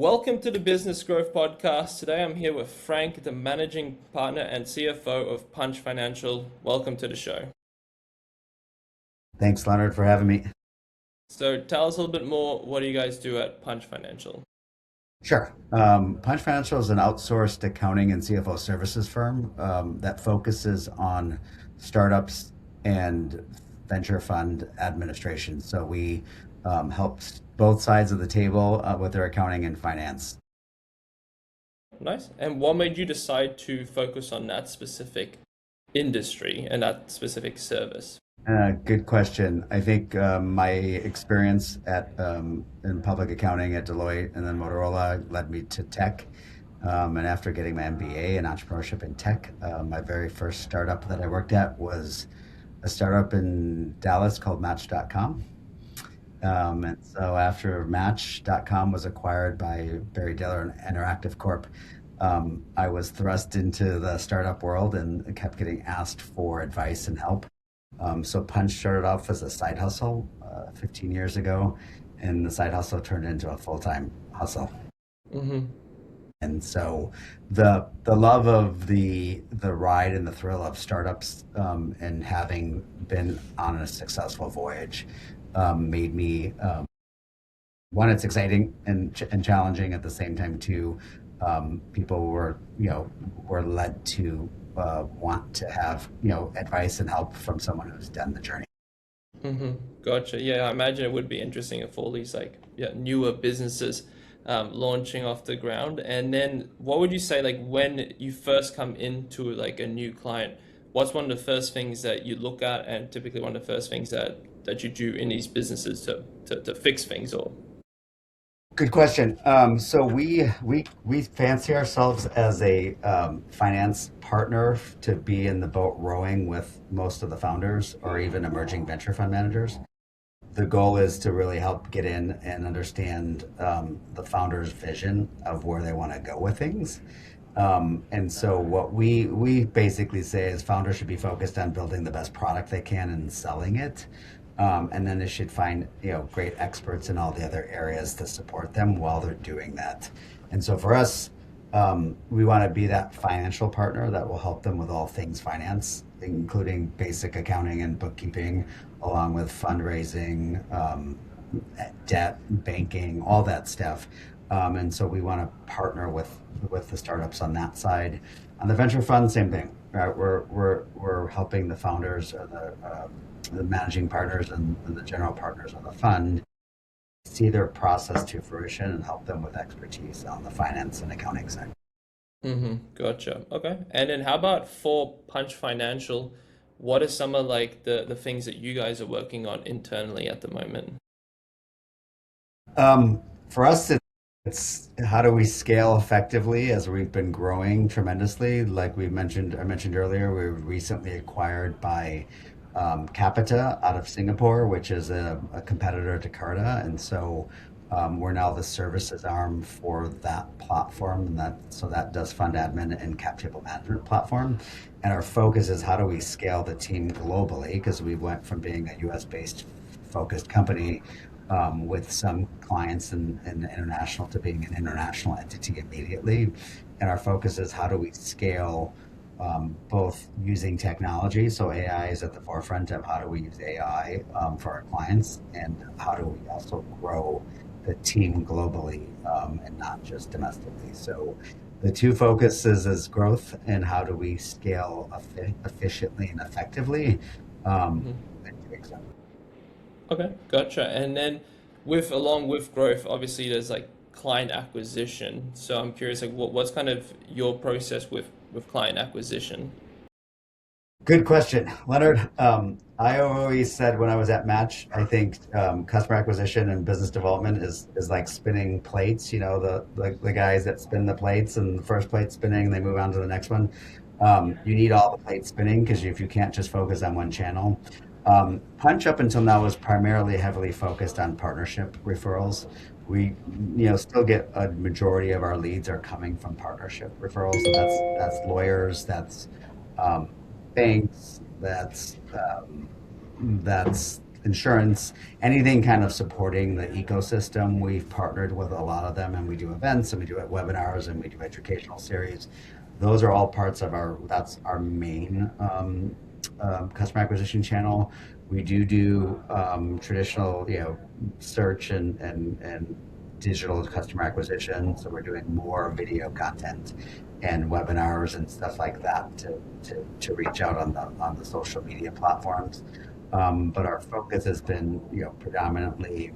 Welcome to the Business Growth Podcast. Today I'm here with Frank, the managing partner and CFO of Punch Financial. Welcome to the show. Thanks, Leonard, for having me. So tell us a little bit more. What do you guys do at Punch Financial? Sure. Punch Financial is an outsourced accounting and CFO services firm that focuses on startups and venture fund administration. So we help both sides of the table with their accounting and finance. Nice. And what made you decide to focus on that specific industry and that specific service? Good question. I think my experience at in public accounting at Deloitte and then Motorola led me to tech. And after getting my MBA in entrepreneurship in tech, my very first startup that I worked at was a startup in Dallas called Match.com. And so after Match.com was acquired by Barry Diller Interactive Corp, I was thrust into the startup world and kept getting asked for advice and help. So Punch started off as a side hustle 15 years ago, and the side hustle turned into a full-time hustle. Mm-hmm. And so the love of the ride and the thrill of startups and having been on a successful voyage made me one, it's exciting and challenging at the same time. Two, people were led to want to have advice and help from someone who's done the journey. Mm-hmm. Gotcha. Yeah, I imagine it would be interesting if all these newer businesses launching off the ground. And then what would you say when you first come into a new client, what's one of the first things that you look at and typically one of the first things that you do in these businesses to fix things or Good question. So we fancy ourselves as a finance partner to be in the boat rowing with most of the founders or even emerging venture fund managers. The goal is to really help get in and understand the founder's vision of where they want to go with things. And so what we basically say is founders should be focused on building the best product they can and selling it. And then they should find great experts in all the other areas to support them while they're doing that. And so for us, we want to be that financial partner that will help them with all things finance, including basic accounting and bookkeeping, along with fundraising, debt, banking, all that stuff. And so we want to partner with the startups on that side. On the venture fund, same thing. Right? We're helping the founders or the managing partners and the general partners of the fund see their process to fruition and help them with expertise on the finance and accounting side. Mm-hmm. Gotcha. Okay. And then how about for Punch Financial, what are some of the things that you guys are working on internally at the moment? For us, it's how do we scale effectively as we've been growing tremendously. Like I mentioned earlier, we were recently acquired by Capita out of Singapore, which is a competitor to Carta, and so we're now the services arm for that platform, and that does fund admin and cap table management platform. And our focus is how do we scale the team globally because we went from being a U.S. based focused company with some clients in international to being an international entity immediately. And our focus is how do we scale both using technology. So AI is at the forefront of how do we use AI for our clients, and how do we also grow the team globally and not just domestically. So the two focuses is growth and how do we scale efficiently and effectively. Um, Mm-hmm. and doing so. Okay, gotcha. And then along with growth, obviously there's client acquisition. So I'm curious, what's kind of your process with client acquisition? Good question, Leonard. I always said when I was at Match, I think customer acquisition and business development is like spinning plates. The guys that spin the plates, and the first plate spinning, they move on to the next one. You need all the plates spinning because if you can't just focus on one channel. Punch up until now was primarily heavily focused on partnership referrals. We, still get a majority of our leads are coming from partnership referrals. So that's lawyers, that's um, banks, that's insurance, anything kind of supporting the ecosystem. We've partnered with a lot of them, and we do events and we do webinars and we do educational series. Those are all parts of that's our main customer acquisition channel. We do traditional, search and digital customer acquisition. So we're doing more video content and webinars and stuff like that to reach out on the social media platforms. But our focus has been, predominantly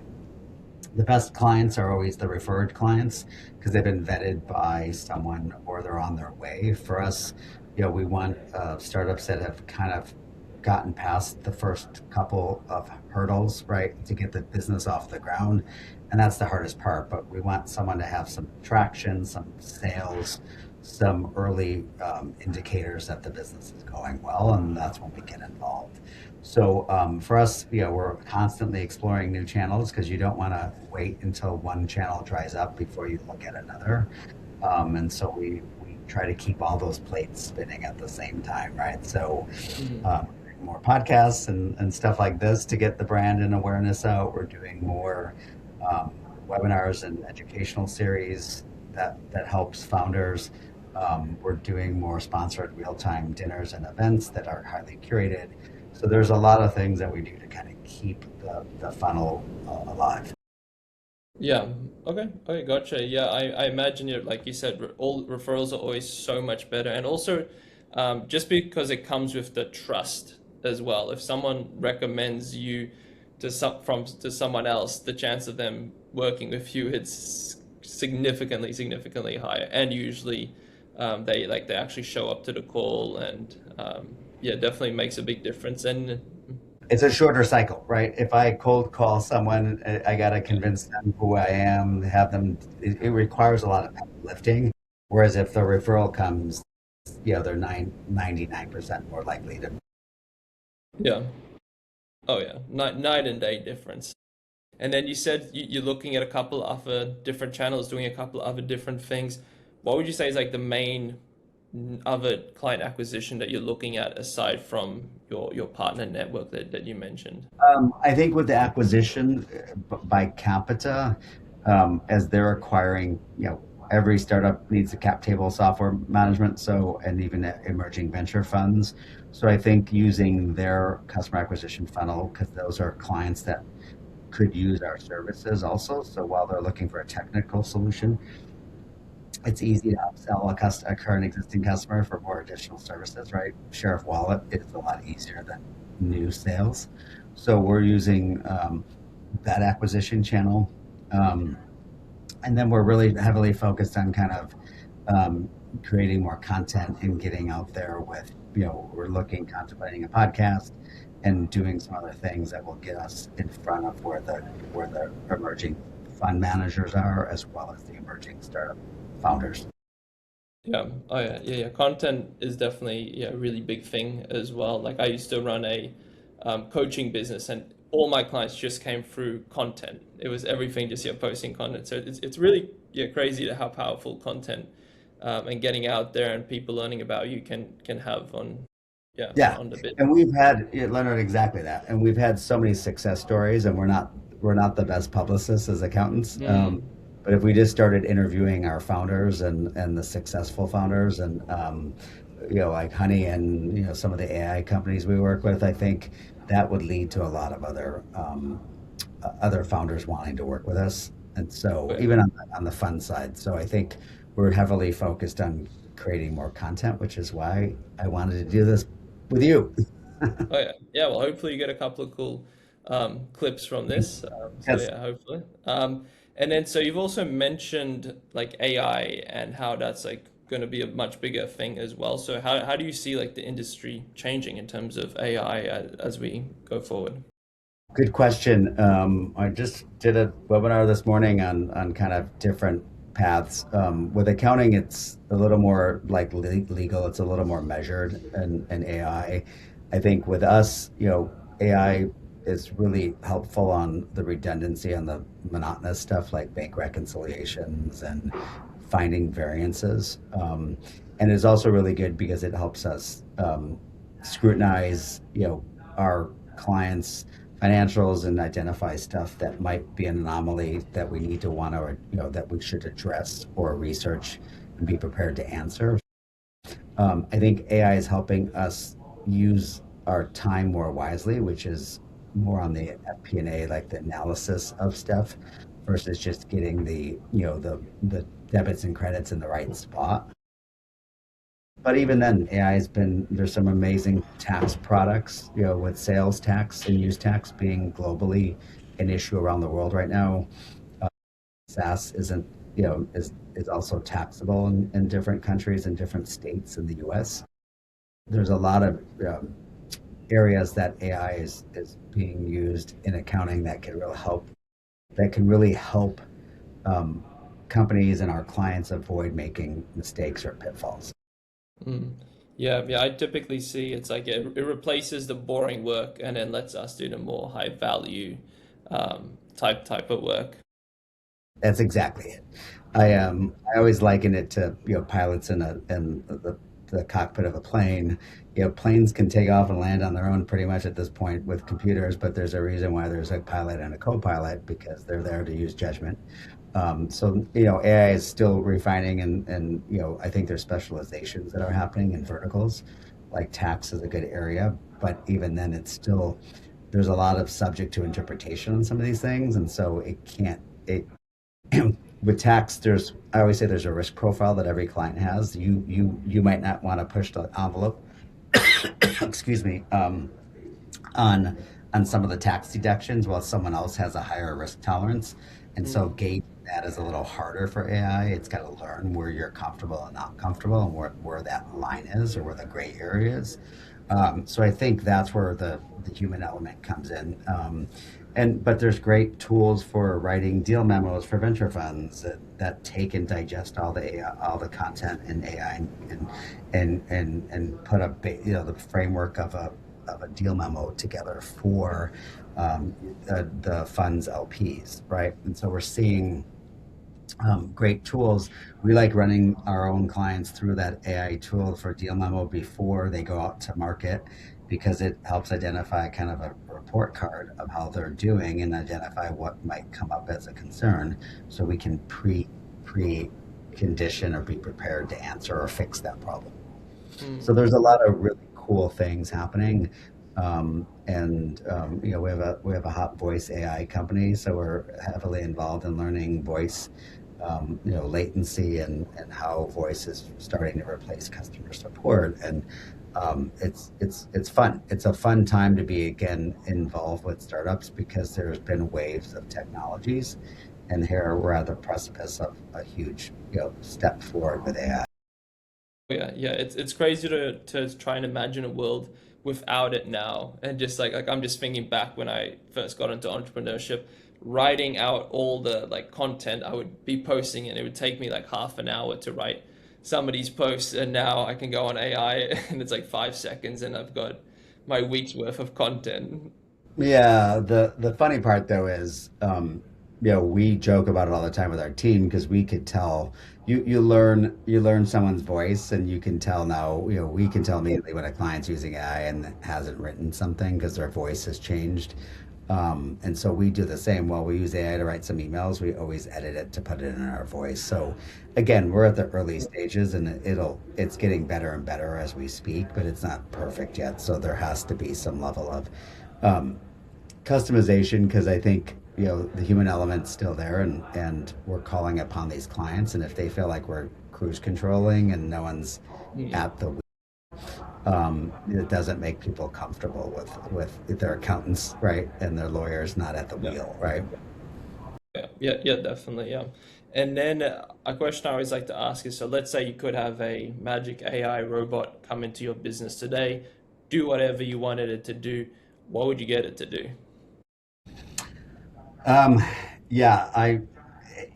the best clients are always the referred clients because they've been vetted by someone or they're on their way. For us, we want startups that have kind of gotten past the first couple of hurdles, right, to get the business off the ground. And that's the hardest part. But we want someone to have some traction, some sales, some early indicators that the business is going well. And that's when we get involved. So for us, we're constantly exploring new channels because you don't want to wait until one channel dries up before you look at another. And so we try to keep all those plates spinning at the same time, right? So more podcasts and stuff like this to get the brand and awareness out. We're doing more webinars and educational series that helps founders. We're doing more sponsored real-time dinners and events that are highly curated. So there's a lot of things that we do to kind of keep the funnel alive. Yeah. Okay. Okay. Gotcha. Yeah. I imagine it, like you said, all referrals are always so much better. And also, just because it comes with the trust as well. If someone recommends you to someone else, the chance of them working with you, it's significantly higher. And usually, they actually show up to the call and, yeah, definitely makes a big difference. And It's a shorter cycle, right? If I cold call someone, I got to convince them who I am, have them. It requires a lot of heavy lifting. Whereas if the referral comes, they're 99% more likely to. yeah. Oh yeah, night and day difference. And then you said you're looking at a couple other different channels, doing a couple other different things. What would you say is like the main other client acquisition that you're looking at aside from your partner network that you mentioned? I think with the acquisition by Capita, as they're acquiring, every startup needs a cap table software management. So, and even emerging venture funds. So I think using their customer acquisition funnel, because those are clients that could use our services also. So while they're looking for a technical solution, it's easy to upsell a current existing customer for more additional services, right? Share of wallet is a lot easier than new sales. So we're using that acquisition channel. Um, and then we're really heavily focused on kind of creating more content and getting out there with, we're contemplating a podcast and doing some other things that will get us in front of where the emerging fund managers are, as well as the emerging startup founders. Yeah. Oh yeah. Yeah. Yeah. Content is definitely, yeah, a really big thing as well. Like I used to run a coaching business, and all my clients just came through content. It was everything just, yeah, posting content. So it's really, yeah, crazy to how powerful content and getting out there and people learning about you can have on, yeah, Yeah, on the bit. and we've had, yeah, Leonard, exactly that, and we've had so many success stories, and we're not the best publicists as accountants. Mm, But if we just started interviewing our founders and the successful founders, and like Honey and some of the AI companies we work with, I think that would lead to a lot of other founders wanting to work with us. And oh so yeah. even on the fund side, so I think we're heavily focused on creating more content, which is why I wanted to do this with you. Oh yeah. Yeah. Well, hopefully you get a couple of cool clips from this. So Yes. yeah, hopefully. And then so you've also mentioned like AI and how that's like going to be a much bigger thing as well. So how do you see like the industry changing in terms of AI as we go forward? Good question. I just did a webinar this morning on kind of different paths. With accounting, it's a little more like legal. It's a little more measured, and AI. I think with us, AI is really helpful on the redundancy on the monotonous stuff like bank reconciliations and finding variances. And it's also really good because it helps us scrutinize, our clients' financials and identify stuff that might be an anomaly that we need to want to, or that we should address or research and be prepared to answer. I think AI is helping us use our time more wisely, which is more on the FP&A, like the analysis of stuff, versus just getting the debits and credits in the right spot. But even then, AI has been there's some amazing tax products, with sales tax and use tax being globally an issue around the world right now. Uh, SaaS isn't, is also taxable in different countries and different states in the US. There's a lot of areas that AI is being used in accounting that can really help um, companies and our clients avoid making mistakes or pitfalls. Mm. Yeah, yeah, I typically see it's like it replaces the boring work and then lets us do the more high value type of work. That's exactly it. I always liken it to pilots in the cockpit of a plane. Planes can take off and land on their own pretty much at this point with computers, but there's a reason why there's a pilot and a co-pilot because they're there to use judgment. So AI is still refining, and I think there's specializations that are happening in verticals, like tax is a good area, but even then, it's still there's a lot of subject to interpretation on some of these things, and so it can't it with tax. There's I always say there's a risk profile that every client has. You might not want to push the envelope, excuse me, on some of the tax deductions while someone else has a higher risk tolerance. And so Mm. gauging that is a little harder for AI. It's got to learn where you're comfortable and not comfortable and where that line is or where the gray area is. So I think that's where the human element comes in. But there's great tools for writing deal memos for venture funds that take and digest all the AI, all the content in AI, and put the framework of a deal memo together for the fund's LPs, right? And so we're seeing great tools. We like running our own clients through that AI tool for deal memo before they go out to market because it helps identify kind of a report card of how they're doing and identify what might come up as a concern so we can pre condition or be prepared to answer or fix that problem. So Mm. there's a lot of really cool things happening. And we have a hot voice AI company, so we're heavily involved in learning voice, latency and how voice is starting to replace customer support. And it's fun. It's a fun time to be again involved with startups because there's been waves of technologies, and here we're at the precipice of a huge step forward with AI. Yeah, yeah, it's crazy to try and imagine a world without it now, and just like I'm just thinking back when I first got into entrepreneurship, writing out all the like content I would be posting, and it would take me like half an hour to write some of these posts, and now I can go on AI and it's like 5 seconds, and I've got my week's worth of content. Yeah, the funny part though is, we joke about it all the time with our team because we could tell you learn someone's voice and you can tell now, we can tell immediately when a client's using AI and hasn't written something because their voice has changed. And so we do the same. While we use AI to write some emails, we always edit it to put it in our voice. So again, we're at the early stages and it's getting better and better as we speak, but it's not perfect yet. So there has to be some level of um, customization because I think the human element's still there, and we're calling upon these clients, and if they feel like we're cruise controlling and no one's Mm. at the it doesn't make people comfortable with their accountants, right, and their lawyers not at the Yeah. wheel, right? Yeah, yeah, yeah, definitely, yeah. And then a question I always like to ask is, so let's say you could have a magic AI robot come into your business today, do whatever you wanted it to do. What would you get it to do? Um, yeah, I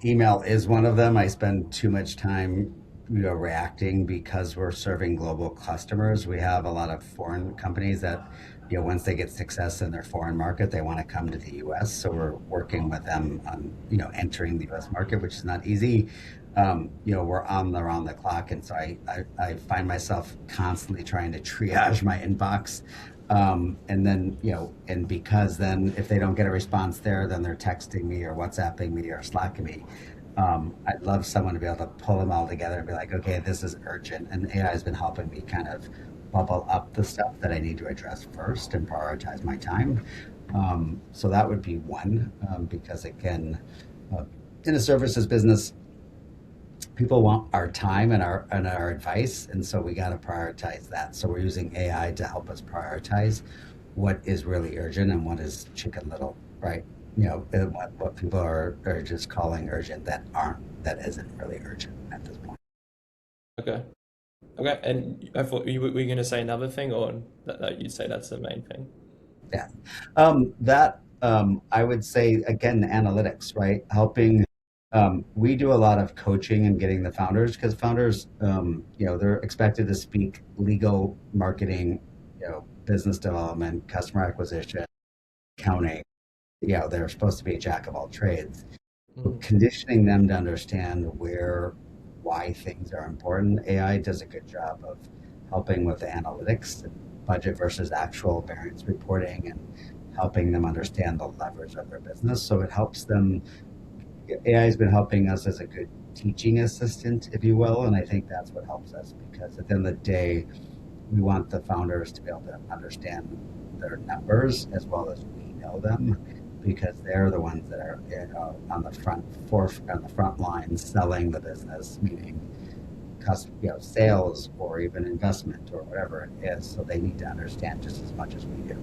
email is one of them. I spend too much time, reacting because we're serving global customers. We have a lot of foreign companies that, once they get success in their foreign market, they want to come to the U.S. So we're working with them on, entering the U.S. market, which is not easy. We're on around the clock, and so I find myself constantly trying to triage my inbox And then, and because then if they don't get a response there, then they're texting me or WhatsApping me or Slacking me. I'd love someone to be able to pull them all together and be like, okay, this is urgent. And AI has been helping me kind of bubble up the stuff that I need to address first and prioritize my time. So that would be one, because again, uh, in a services business, people want our time and our advice, and so we got to prioritize that. So we're using AI to help us prioritize what is really urgent and what is chicken little, right? And what people are just calling urgent that isn't really urgent at this point. Okay. Okay. And I thought you were going to say another thing, or that you'd say that's the main thing. Yeah. That I would say again, analytics, right? Helping. We do a lot of coaching and getting the founders, because founders, they're expected to speak legal, marketing, business development, customer acquisition, accounting. They're supposed to be a jack of all trades. Mhm. Conditioning them to understand why things are important. AI does a good job of helping with the analytics, budget versus actual variance reporting, and helping them understand the levers of their business. So it helps them. AI has been helping us as a good teaching assistant, if you will, and I think that's what helps us, because at the end of the day, we want the founders to be able to understand their numbers as well as we know them, because they're the ones that are on the on the front line selling the business, meaning sales or even investment or whatever it is. So they need to understand just as much as we do,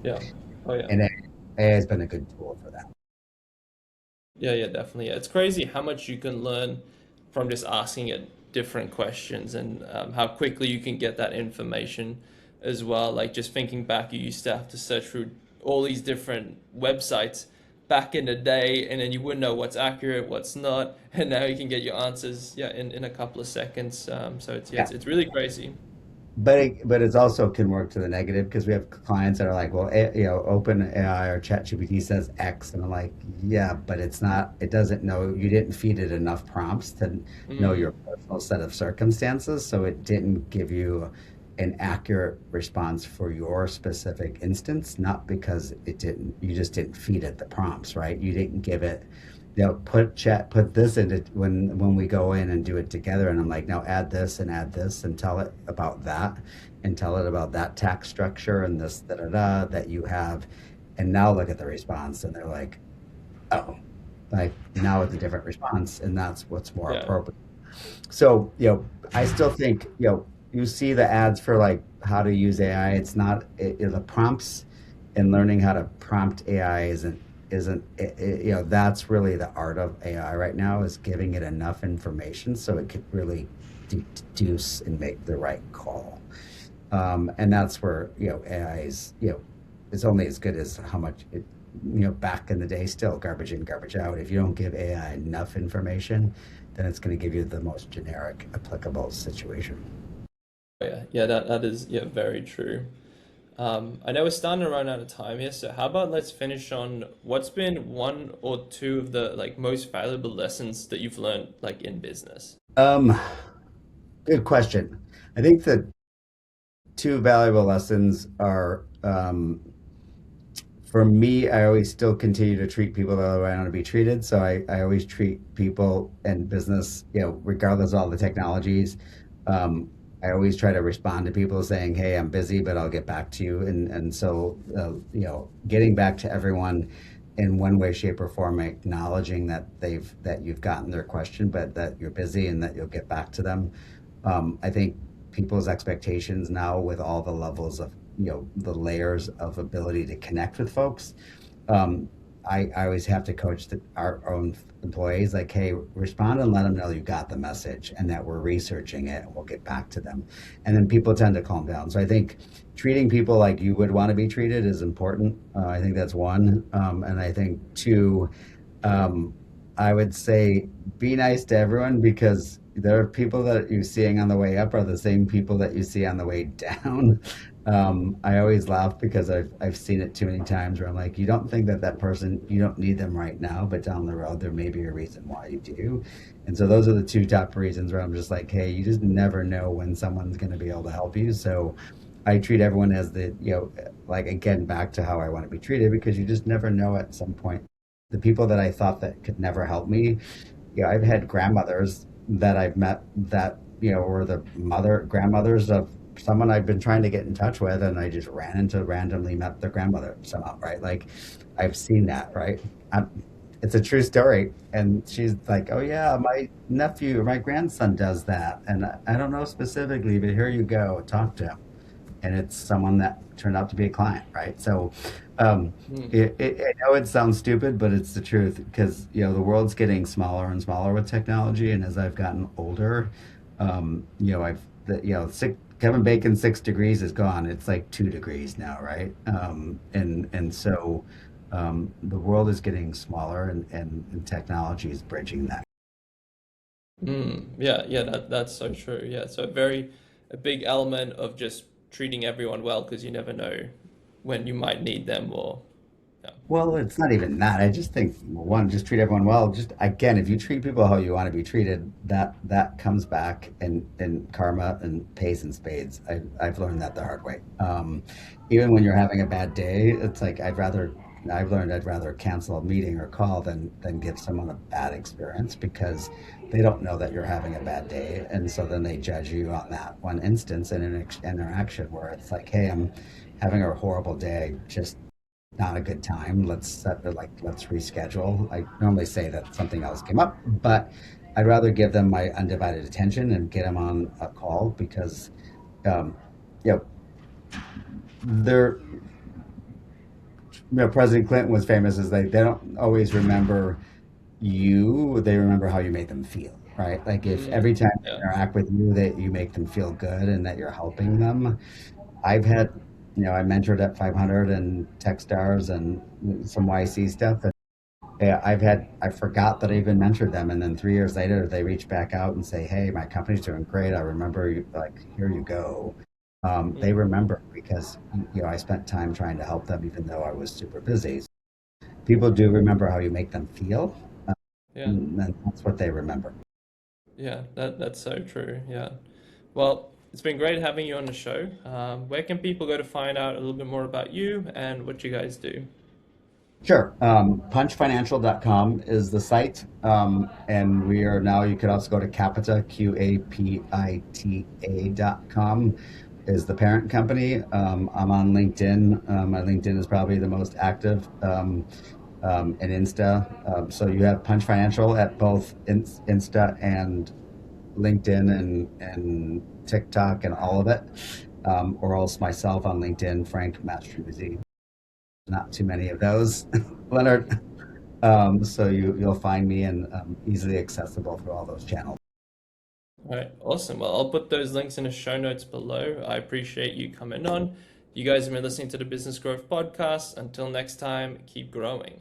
Yeah. Oh yeah. and AI has been a good tool for that. Yeah, yeah, definitely. Yeah. It's crazy how much you can learn from just asking it different questions and how quickly you can get that information as well. Like just thinking back, you used to have to search through all these different websites back in the day, and then you wouldn't know what's accurate, what's not, and now you can get your answers, yeah, in a couple of seconds. So it's yeah, Yeah. it's really crazy. But it's also can work to the negative, because we have clients that are like, well, Open AI or ChatGPT says X, and I'm like, yeah, but it's not. It doesn't know. You didn't feed it enough prompts to know your Mm, personal set of circumstances, so it didn't give you an accurate response for your specific instance. Not because it didn't. You just didn't feed it the prompts, right? You didn't give it. Put this into when we go in and do it together, and I'm like, now add this and tell it about that, and tell it about that tax structure and this da da da that you have, and now look at the response, and they're like, oh, like now it's a different response, and that's what's more yeah, appropriate. So, I still think, you see the ads for like how to use AI. It's not the prompts, and learning how to prompt AI isn't that's really the art of AI right now, is giving it enough information so it could really deduce and make the right call. And that's where AI is it's only as good as how much it back in the day, still garbage in, garbage out. If you don't give AI enough information, then it's going to give you the most generic applicable situation. yeah, yeah. That is yeah very true. I know we're starting to run out of time here, so how about let's finish on what's been one or two of the like most valuable lessons that you've learned like in business? um Good question. I think the two valuable lessons are, for me, I always still continue to treat people the way I want to be treated. So I always treat people and business, regardless of all the technologies. Um, I always try to respond to people saying, "Hey, I'm busy, but I'll get back to you." And so, getting back to everyone in one way, shape, or form, acknowledging that you've gotten their question, but that you're busy and that you'll get back to them. I think people's expectations now, with all the levels of the layers of ability to connect with folks, um, I always have to coach our own employees, like, hey, respond and let them know you got the message and that we're researching it, and we'll get back to them. And then people tend to calm down. So I think treating people like you would want to be treated is important. I think that's one. And I think two, um, I would say be nice to everyone, because there are people that you're seeing on the way up are the same people that you see on the way down. I always laugh because I've seen it too many times where I'm like, you don't think that person, you don't need them right now, but down the road there may be a reason why you do. And so those are the two top reasons where I'm just like, hey, you just never know when someone's going to be able to help you. So I treat everyone as like again, back to how I want to be treated because you just never know at some point. The people that I thought that could never help me, I've had grandmothers that I've met that, were the grandmothers of someone I've been trying to get in touch with, and I just randomly met their grandmother somehow, right? Like, I've seen that, right? i it's a true story. And she's like, oh yeah, my nephew or my grandson does that. And I don't know specifically, but here you go, talk to him. And it's someone that turned out to be a client, right? So Mm. I know it sounds stupid, but it's the truth because the world's getting smaller and smaller with technology, and as I've gotten older, I've Kevin Bacon's 6 degrees is gone. It's like 2 degrees now, right? And so the world is getting smaller, and technology is bridging that. Yeah, yeah, that's so true. Yeah, so a big element of just treating everyone well because you never know when you might need them or yeah. Well, it's not even that. I just think one, just treat everyone well. Just again, if you treat people how you want to be treated, that comes back in karma and pays in spades. I've learned that the hard way. Even when you're having a bad day, it's like I've learned I'd rather cancel a meeting or call than give someone a bad experience because they don't know that you're having a bad day, and so then they judge you on that one instance in an interaction where it's like, hey, I'm having a horrible day. Just not a good time. Let's reschedule. I normally say that something else came up, but I'd rather give them my undivided attention and get them on a call because, um, you know, they're President Clinton was famous as they don't always remember you, they remember how you made them feel, right? Like if every time they Yeah. interact with you that you make them feel good and that you're helping them. I've had, I mentored at 500 and Techstars and some YC stuff. And yeah, I forgot that I even mentored them. And then 3 years later, they reach back out and say, hey, my company's doing great. I remember you, like, here you go. They Mm. remember because, I spent time trying to help them even though I was super busy. People do remember how you make them feel. Yeah. And that's what they remember. Yeah, that's so true. Yeah. Well, it's been great having you on the show. Where can people go to find out a little bit more about you and what you guys do? Sure. Punchfinancial.com is the site. And we are now, you could also go to Capita, Capita.com is the parent company. I'm on LinkedIn. My LinkedIn is probably the most active, and Insta. So you have Punch Financial at both Insta and LinkedIn and TikTok and all of it. Or else myself on LinkedIn, Frank Mastronuzzi. Not too many of those, Leonard. So you'll find me and easily accessible through all those channels. All right, awesome. Well, I'll put those links in the show notes below. I appreciate you coming on. You guys have been listening to the Business Growth Podcast. Until next time, keep growing.